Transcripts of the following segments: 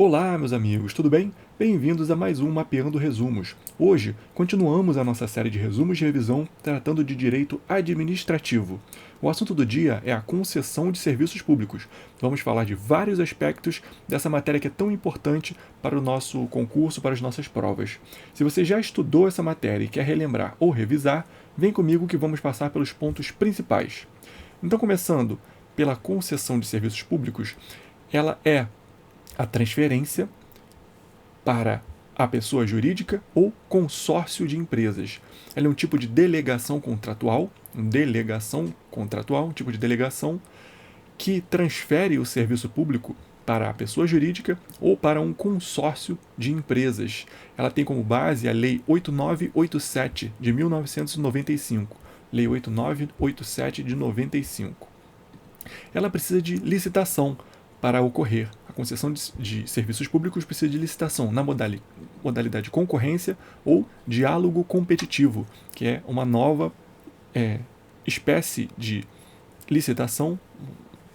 Olá, meus amigos, tudo bem? Bem-vindos a mais um Mapeando Resumos. Hoje, continuamos a nossa série de resumos de revisão tratando de direito administrativo. O assunto do dia é a concessão de serviços públicos. Vamos falar de vários aspectos dessa matéria que é tão importante para o nosso concurso, para as nossas provas. Se você já estudou essa matéria e quer relembrar ou revisar, vem comigo que vamos passar pelos pontos principais. Então, começando pela concessão de serviços públicos, ela é a transferência para a pessoa jurídica ou consórcio de empresas. Ela é um tipo de delegação contratual, um tipo de delegação que transfere o serviço público para a pessoa jurídica ou para um consórcio de empresas. Ela tem como base a Lei 8987 de 1995. Lei 8987 de 95. Ela precisa de licitação para ocorrer. A concessão de serviços públicos precisa de licitação na modalidade concorrência ou diálogo competitivo, que é uma nova espécie de licitação,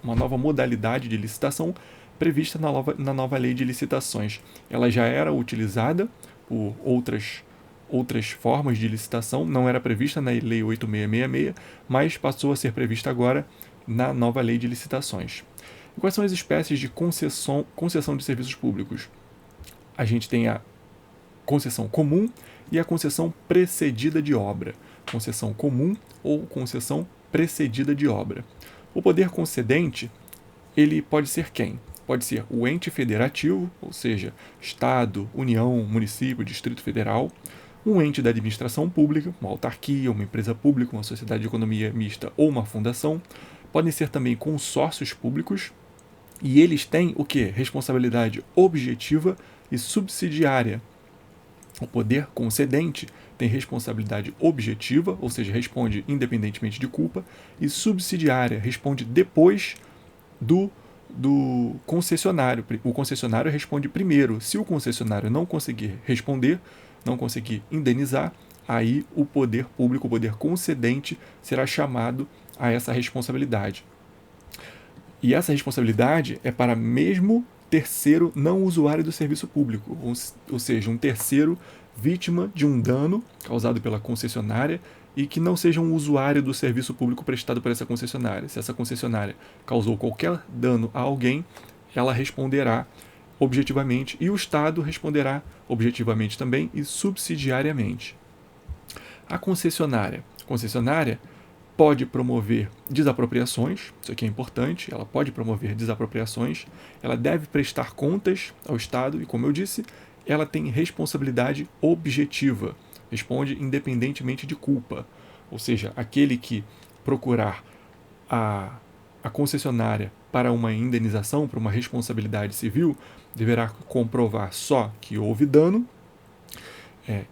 uma nova modalidade de licitação prevista na nova lei de licitações. Ela já era utilizada por outras formas de licitação, não era prevista na Lei 8666, mas passou a ser prevista agora na nova lei de licitações. E quais são as espécies de concessão de serviços públicos? A gente tem a concessão comum e a concessão precedida de obra. Concessão comum ou concessão precedida de obra. O poder concedente, ele pode ser quem? Pode ser o ente federativo, ou seja, Estado, União, município, Distrito Federal, um ente da administração pública, uma autarquia, uma empresa pública, uma sociedade de economia mista ou uma fundação. Podem ser também consórcios públicos, e eles têm o que? Responsabilidade objetiva e subsidiária. O poder concedente tem responsabilidade objetiva, ou seja, responde independentemente de culpa, e subsidiária, responde depois do concessionário. O concessionário responde primeiro. Se o concessionário não conseguir responder, não conseguir indenizar, aí o poder público, o poder concedente, será chamado a essa responsabilidade. E essa responsabilidade é para mesmo terceiro não usuário do serviço público, ou seja, um terceiro vítima de um dano causado pela concessionária e que não seja um usuário do serviço público prestado por essa concessionária. Se essa concessionária causou qualquer dano a alguém, ela responderá objetivamente e o Estado responderá objetivamente também e subsidiariamente. A concessionária pode promover desapropriações, isso aqui é importante, ela pode promover desapropriações, ela deve prestar contas ao Estado e, como eu disse, ela tem responsabilidade objetiva, responde independentemente de culpa, ou seja, aquele que procurar a concessionária para uma indenização, para uma responsabilidade civil, deverá comprovar só que houve dano,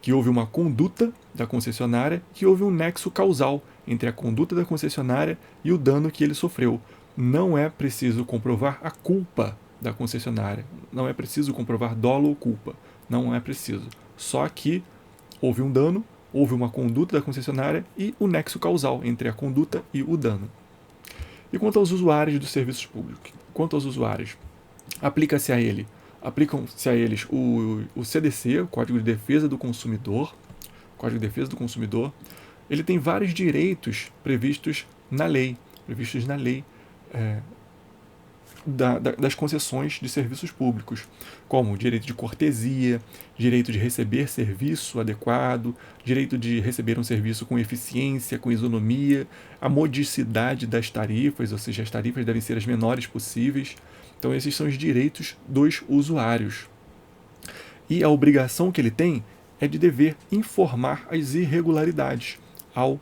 que houve uma conduta da concessionária, que houve um nexo causal entre a conduta da concessionária e o dano que ele sofreu. Não é preciso comprovar a culpa da concessionária, não é preciso comprovar dolo ou culpa, não é preciso. Só que houve um dano, houve uma conduta da concessionária e o nexo causal entre a conduta e o dano. E quanto aos usuários dos serviços públicos? Aplicam-se a eles o CDC, o Código de Defesa do Consumidor. Ele tem vários direitos previstos na lei das concessões de serviços públicos, como direito de cortesia, direito de receber serviço adequado, direito de receber um serviço com eficiência, com isonomia, a modicidade das tarifas, ou seja, as tarifas devem ser as menores possíveis. Então, esses são os direitos dos usuários. E a obrigação que ele tem é de dever informar as irregularidades ao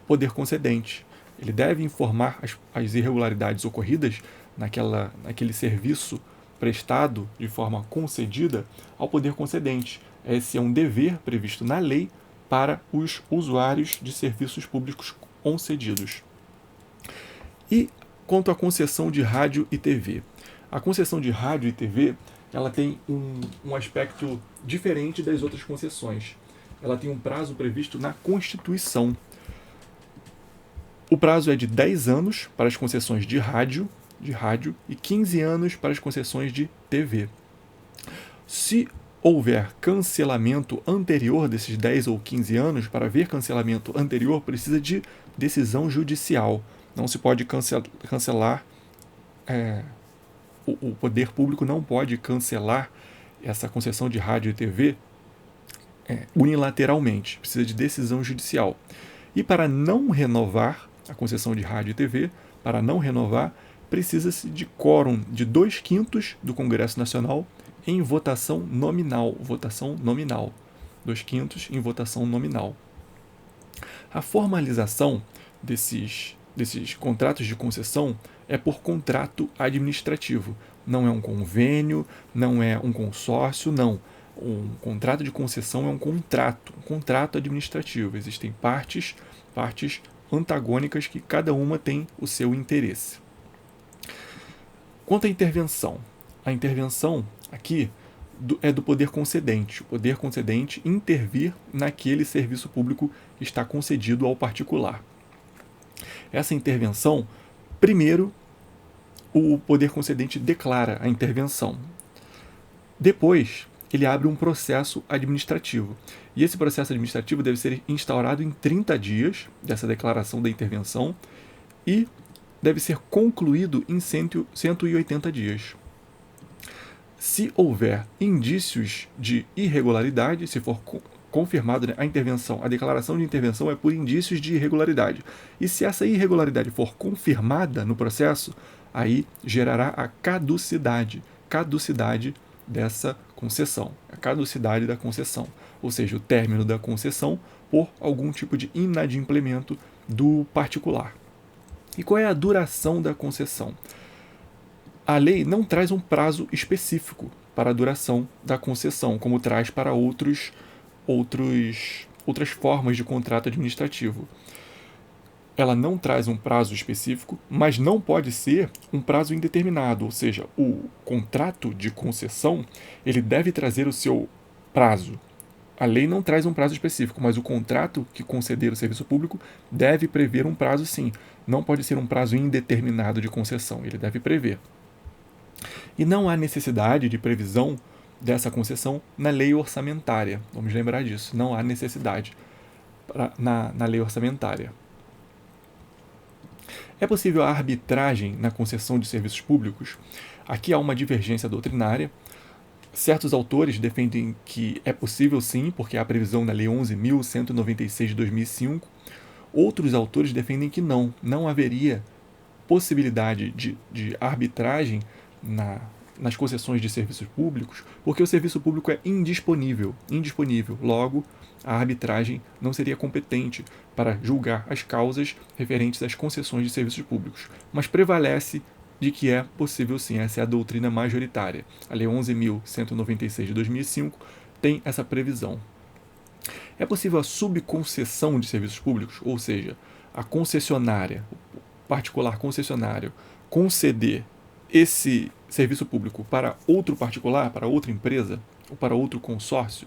poder concedente. Ele deve informar as irregularidades ocorridas naquele serviço prestado de forma concedida ao poder concedente. Esse é um dever previsto na lei para os usuários de serviços públicos concedidos. E quanto à concessão de rádio e TV? A concessão de rádio e TV ela tem um aspecto diferente das outras concessões. Ela tem um prazo previsto na Constituição. O prazo é de 10 anos para as concessões de rádio e 15 anos para as concessões de TV. Se houver cancelamento anterior desses 10 ou 15 anos, para haver cancelamento anterior, precisa de decisão judicial. Não se pode cancelar, o poder público não pode cancelar essa concessão de rádio e TV unilateralmente. Precisa de decisão judicial. E para não renovar a concessão de rádio e TV, para não renovar, precisa-se de quórum de 2/5 do Congresso Nacional em votação nominal. Votação nominal. 2/5 em votação nominal. A formalização desses contratos de concessão é por contrato administrativo. Não é um convênio, não é um consórcio, não. Um contrato de concessão é um contrato administrativo. Existem partes antagônicas que cada uma tem o seu interesse. Quanto à intervenção, a intervenção aqui é do poder concedente. O poder concedente intervir naquele serviço público que está concedido ao particular. Essa intervenção, primeiro, o poder concedente declara a intervenção. Depois, ele abre um processo administrativo. E esse processo administrativo deve ser instaurado em 30 dias dessa declaração da intervenção e deve ser concluído em 180 dias. Se houver indícios de irregularidade, se for confirmado a intervenção, a declaração de intervenção é por indícios de irregularidade. E se essa irregularidade for confirmada no processo, aí gerará a caducidade dessa concessão, a caducidade da concessão, ou seja, o término da concessão por algum tipo de inadimplemento do particular. E qual é a duração da concessão? A lei não traz um prazo específico para a duração da concessão, como traz para outras formas de contrato administrativo. Ela não traz um prazo específico, mas não pode ser um prazo indeterminado, ou seja, o contrato de concessão ele deve trazer o seu prazo. A lei não traz um prazo específico, mas o contrato que conceder o serviço público deve prever um prazo sim. Não pode ser um prazo indeterminado de concessão, ele deve prever. E não há necessidade de previsão dessa concessão na lei orçamentária. Vamos lembrar disso, não há necessidade na lei orçamentária. É possível a arbitragem na concessão de serviços públicos? Aqui há uma divergência doutrinária. Certos autores defendem que é possível sim, porque há previsão na Lei 11.196 de 2005. Outros autores defendem que não haveria possibilidade de arbitragem nas concessões de serviços públicos, porque o serviço público é indisponível. Logo, a arbitragem não seria competente para julgar as causas referentes às concessões de serviços públicos, mas prevalece de que é possível sim, essa é a doutrina majoritária. A Lei 11.196 de 2005 tem essa previsão. É possível a subconcessão de serviços públicos, ou seja, a concessionária, o particular concessionário, conceder esse serviço público para outro particular, para outra empresa ou para outro consórcio?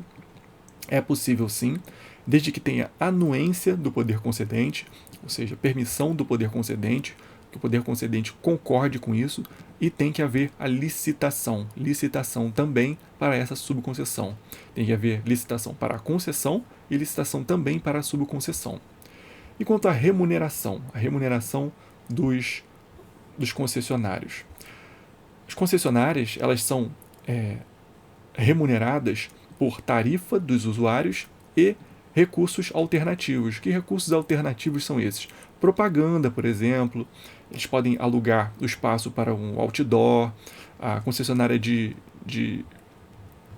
É possível sim, desde que tenha anuência do poder concedente, ou seja, permissão do poder concedente, que o poder concedente concorde com isso, e tem que haver a licitação também para essa subconcessão. Tem que haver licitação para a concessão e licitação também para a subconcessão. E quanto à remuneração, dos concessionários. As concessionárias elas são remuneradas por tarifa dos usuários e recursos alternativos. Que recursos alternativos são esses? Propaganda, por exemplo. Eles podem alugar o espaço para um outdoor. A concessionária de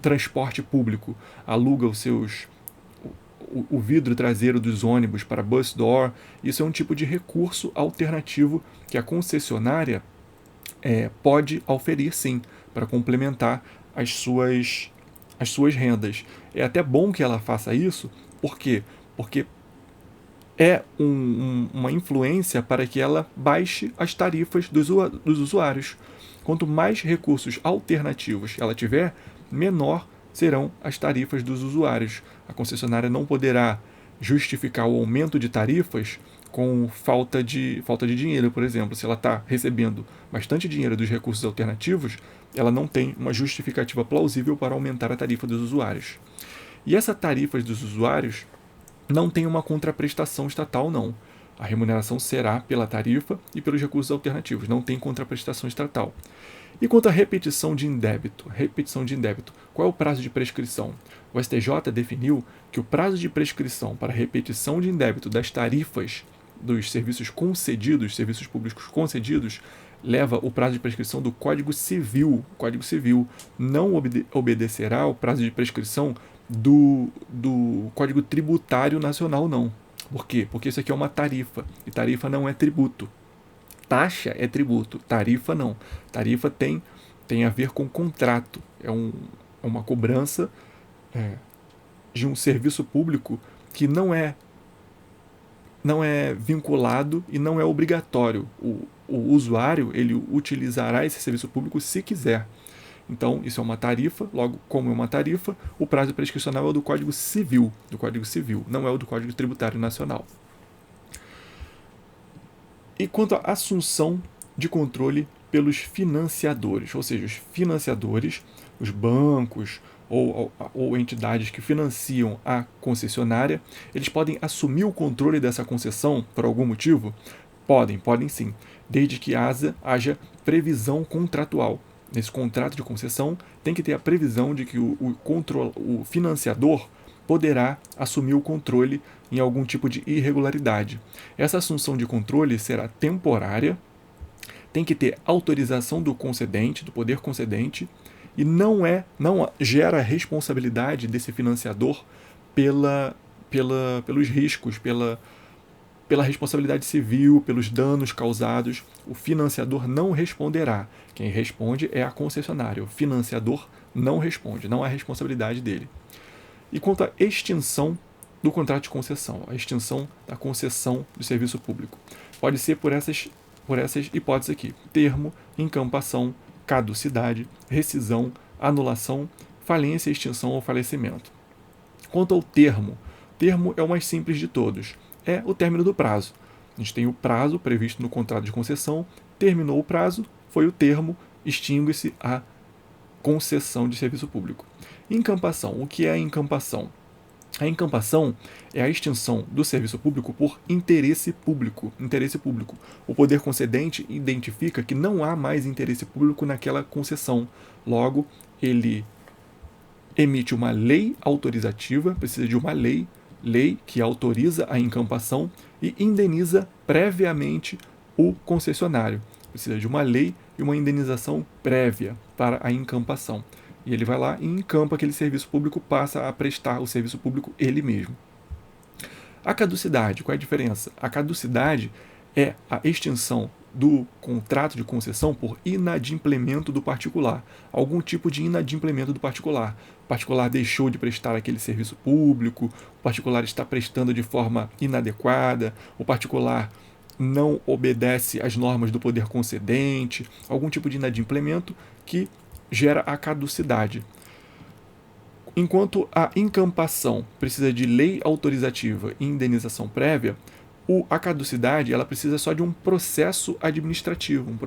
transporte público aluga o vidro traseiro dos ônibus para bus door. Isso é um tipo de recurso alternativo que a concessionária pode oferir sim, para complementar as suas rendas. É até bom que ela faça isso, por quê? Porque é uma influência para que ela baixe as tarifas dos usuários. Quanto mais recursos alternativos ela tiver, menor serão as tarifas dos usuários. A concessionária não poderá justificar o aumento de tarifas com falta de dinheiro, por exemplo. Se ela está recebendo bastante dinheiro dos recursos alternativos, ela não tem uma justificativa plausível para aumentar a tarifa dos usuários. E essa tarifa dos usuários não tem uma contraprestação estatal, não. A remuneração será pela tarifa e pelos recursos alternativos, não tem contraprestação estatal. E quanto à repetição de indébito, qual é o prazo de prescrição? O STJ definiu que o prazo de prescrição para repetição de indébito das tarifas dos serviços concedidos, serviços públicos concedidos, leva o prazo de prescrição do Código Civil. O Código Civil não obedecerá ao prazo de prescrição do Código Tributário Nacional, não. Por quê? Porque isso aqui é uma tarifa, e tarifa não é tributo. Taxa é tributo, tarifa não. Tarifa tem a ver com contrato, é uma cobrança de um serviço público que não é vinculado e não é obrigatório. O usuário ele utilizará esse serviço público se quiser. Então, isso é uma tarifa, logo, como é uma tarifa, o prazo prescricional é o do Código Civil, não é o do Código Tributário Nacional. E quanto à assunção de controle pelos financiadores, ou seja, os financiadores, os bancos ou entidades que financiam a concessionária, eles podem assumir o controle dessa concessão por algum motivo? Podem sim, desde que haja previsão contratual. Nesse contrato de concessão tem que ter a previsão de que o financiador poderá assumir o controle em algum tipo de irregularidade. Essa assunção de controle será temporária, tem que ter autorização do concedente, do poder concedente, e não gera responsabilidade desse financiador pelos riscos, pela responsabilidade civil, pelos danos causados. O financiador não responderá. Quem responde é a concessionária. O financiador não responde, não há responsabilidade dele. E quanto à extinção do contrato de concessão, a extinção da concessão do serviço público, pode ser por essas hipóteses aqui: termo, encampação, caducidade, rescisão, anulação, falência, extinção ou falecimento. Quanto ao termo é o mais simples de todos. É o término do prazo. A gente tem o prazo previsto no contrato de concessão, terminou o prazo, foi o termo, extingue-se a concessão de serviço público. Encampação. O que é a encampação? A encampação é a extinção do serviço público por interesse público. O poder concedente identifica que não há mais interesse público naquela concessão. Logo, ele emite uma lei autorizativa, precisa de uma lei que autoriza a encampação e indeniza previamente o concessionário. Precisa de uma lei e uma indenização prévia para a encampação. E ele vai lá e encampa aquele serviço público, passa a prestar o serviço público ele mesmo. A caducidade, qual é a diferença? A caducidade é a extinção do contrato de concessão por inadimplemento do particular. Algum tipo de inadimplemento do particular. O particular deixou de prestar aquele serviço público, o particular está prestando de forma inadequada, o particular não obedece às normas do poder concedente, algum tipo de inadimplemento que gera a caducidade. Enquanto a encampação precisa de lei autorizativa e indenização prévia, a caducidade ela precisa só de um processo administrativo,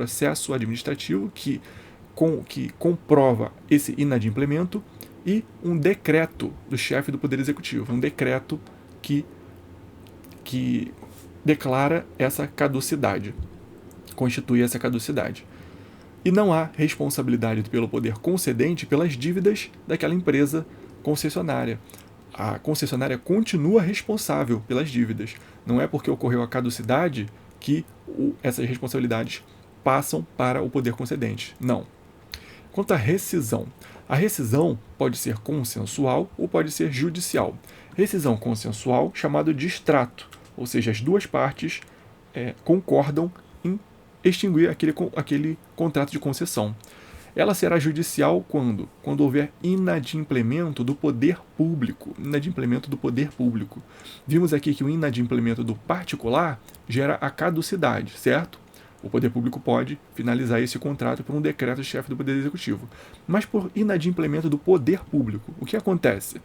que comprova esse inadimplemento e um decreto do chefe do Poder Executivo, um decreto que declara essa caducidade, constitui essa caducidade. E não há responsabilidade pelo poder concedente pelas dívidas daquela empresa concessionária. A concessionária continua responsável pelas dívidas. Não é porque ocorreu a caducidade que essas responsabilidades passam para o poder concedente. Não. Quanto à rescisão, a rescisão pode ser consensual ou pode ser judicial. Rescisão consensual, chamado de extrato, ou seja, as duas partes concordam em extinguir aquele contrato de concessão. Ela será judicial quando houver inadimplemento do poder público. Vimos aqui que o inadimplemento do particular gera a caducidade, certo? O poder público pode finalizar esse contrato por um decreto do chefe do Poder Executivo. Mas por inadimplemento do poder público, o que acontece?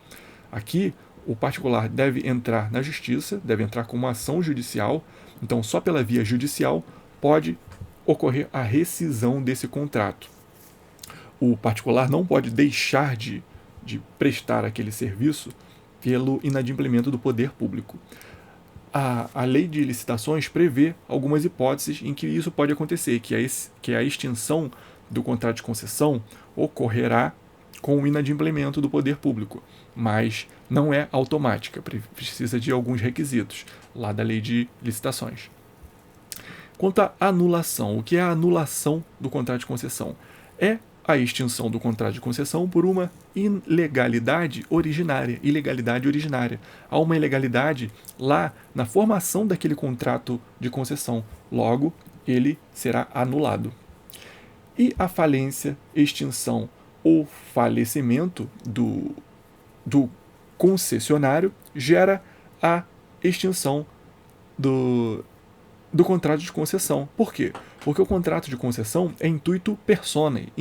Aqui, o particular deve entrar na justiça, deve entrar com uma ação judicial. Então, só pela via judicial pode ocorrer a rescisão desse contrato. O particular não pode deixar de prestar aquele serviço pelo inadimplemento do poder público. A lei de licitações prevê algumas hipóteses em que isso pode acontecer, que a extinção do contrato de concessão ocorrerá com o inadimplemento do poder público, mas não é automática, precisa de alguns requisitos lá da lei de licitações. Quanto à anulação, o que é a anulação do contrato de concessão? É a extinção do contrato de concessão por uma ilegalidade originária. Há uma ilegalidade lá na formação daquele contrato de concessão. Logo, ele será anulado. E a falência, extinção ou falecimento do concessionário gera a extinção do contrato de concessão. Por quê? Porque o contrato de concessão é intuito personae.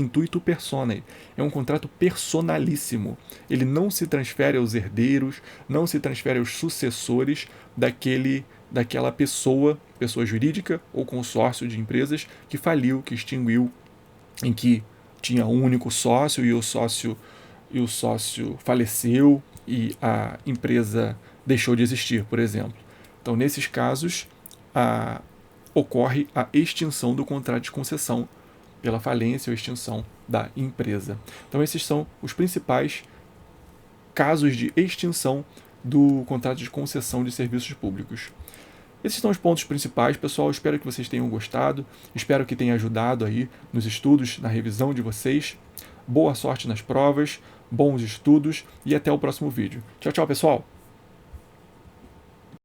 É um contrato personalíssimo. Ele não se transfere aos herdeiros, não se transfere aos sucessores daquela pessoa jurídica ou consórcio de empresas que faliu, que extinguiu, em que tinha um único sócio e o sócio faleceu e a empresa deixou de existir, por exemplo. Então, nesses casos, ocorre a extinção do contrato de concessão pela falência ou extinção da empresa. Então, esses são os principais casos de extinção do contrato de concessão de serviços públicos. Esses são os pontos principais, pessoal. Espero que vocês tenham gostado. Espero que tenha ajudado aí nos estudos, na revisão de vocês. Boa sorte nas provas, bons estudos e até o próximo vídeo. Tchau, tchau, pessoal!